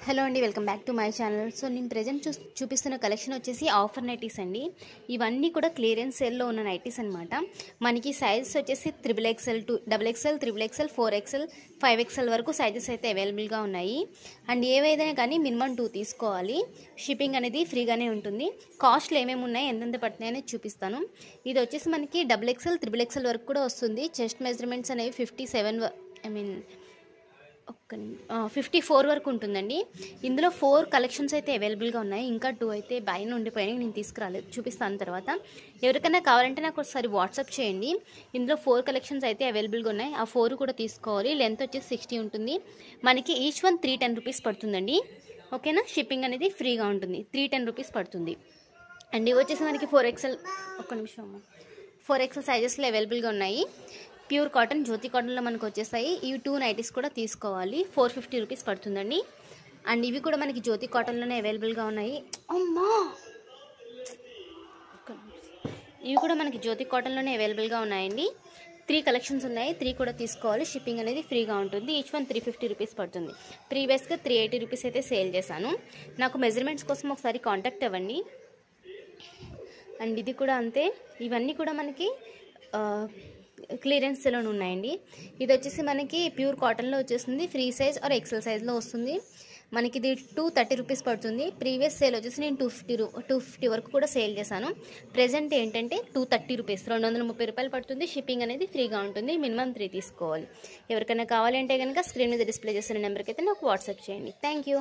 Hello అండి, welcome back to my channel. So నేను present చూపిస్తున్న కలెక్షన్ వచ్చేసి ఆఫర్ నైటీస్ అండి. ఇవన్నీ కూడా క్లియరెన్స్ సేల్లో ఉన్న నైటీస్ అనమాట. మనకి సైజెస్ వచ్చేసి XXL to XXL, XXL, 4XL, 5XL వరకు సైజెస్ అయితే అవైలబుల్గా ఉన్నాయి. అండ్ ఏవైనా కానీ మినిమం 2 తీసుకోవాలి. షిప్పింగ్ అనేది ఫ్రీగానే ఉంటుంది. కాస్ట్లు ఏమేమి ఉన్నాయి, ఎంతెంత పడుతున్నాయి అనేది చూపిస్తాను. ఇది వచ్చేసి మనకి XXL, XXL వరకు కూడా వస్తుంది. చెస్ట్ మెజర్మెంట్స్ అనేవి 54 వరకు ఉంటుందండి. ఇందులో 4 కలెక్షన్స్ అయితే అవైలబుల్గా ఉన్నాయి. ఇంకా 2 అయితే బయట ఉండిపోయినాయి, నేను తీసుకురాలేదు, చూపిస్తాను తర్వాత. ఎవరికైనా కావాలంటే నాకు ఒకసారి వాట్సాప్ చేయండి. ఇందులో 4 కలెక్షన్స్ అయితే అవైలబుల్గా ఉన్నాయి. ఆ 4 కూడా తీసుకోవాలి. లెంత్ వచ్చేసి 60 ఉంటుంది. మనకి ఈచ్ వన్ 310 రూపీస్ పడుతుందండి. ఓకేనా? షిప్పింగ్ అనేది ఫ్రీగా ఉంటుంది. 310 రూపీస్ పడుతుంది. అండ్ ఇవి వచ్చేసి మనకి 4XL, 4XL సైజెస్లో అవైలబుల్గా ఉన్నాయి. ప్యూర్ కాటన్, జ్యోతి కాటన్లో మనకు వచ్చేస్తాయి. ఇవి 2 నైటీస్ కూడా తీసుకోవాలి. 450 రూపీస్ పడుతుందండి. అండ్ ఇవి కూడా మనకి జ్యోతి కాటన్లోనే అవైలబుల్గా ఉన్నాయి. ఇవి కూడా మనకి జ్యోతి కాటన్లోనే అవైలబుల్గా ఉన్నాయండి. 3 కలెక్షన్స్ ఉన్నాయి. 3 కూడా తీసుకోవాలి. షిప్పింగ్ అనేది ఫ్రీగా ఉంటుంది. ఈచ్ వన్ 350 రూపీస్ పడుతుంది. ప్రీవియస్గా 380 రూపీస్ అయితే సేల్ చేశాను. నాకు మెజర్మెంట్స్ కోసం ఒకసారి కాంటాక్ట్ అవ్వండి. అండ్ ఇది కూడా అంతే. ఇవన్నీ కూడా మనకి క్లియరెన్స్ సెలోన్ ఉన్నాయండి. ఇది వచ్చేసి మనకి ప్యూర్ కాటన్లో వచ్చేస్తుంది. ఫ్రీ సైజ్ ఆర్ ఎక్సెల్ సైజ్లో వస్తుంది. మనకి ఇది 230 రూపీస్ పడుతుంది. ప్రీవియస్ సేల్ వచ్చేసి నేను 250 వరకు కూడా సేల్ చేశాను. ప్రెజెంట్ ఏంటంటే 230 రూపీస్, 230 రూపాయలు పడుతుంది. షిప్పింగ్ అనేది ఫ్రీగా ఉంటుంది. మినిమం 3 తీసుకోవాలి. ఎవరికైనా కావాలంటే కనుక స్క్రీన్ మీద డిస్ప్లే చేసిన నెంబర్కి అయితే నాకు వాట్సాప్ చేయండి. Thank you.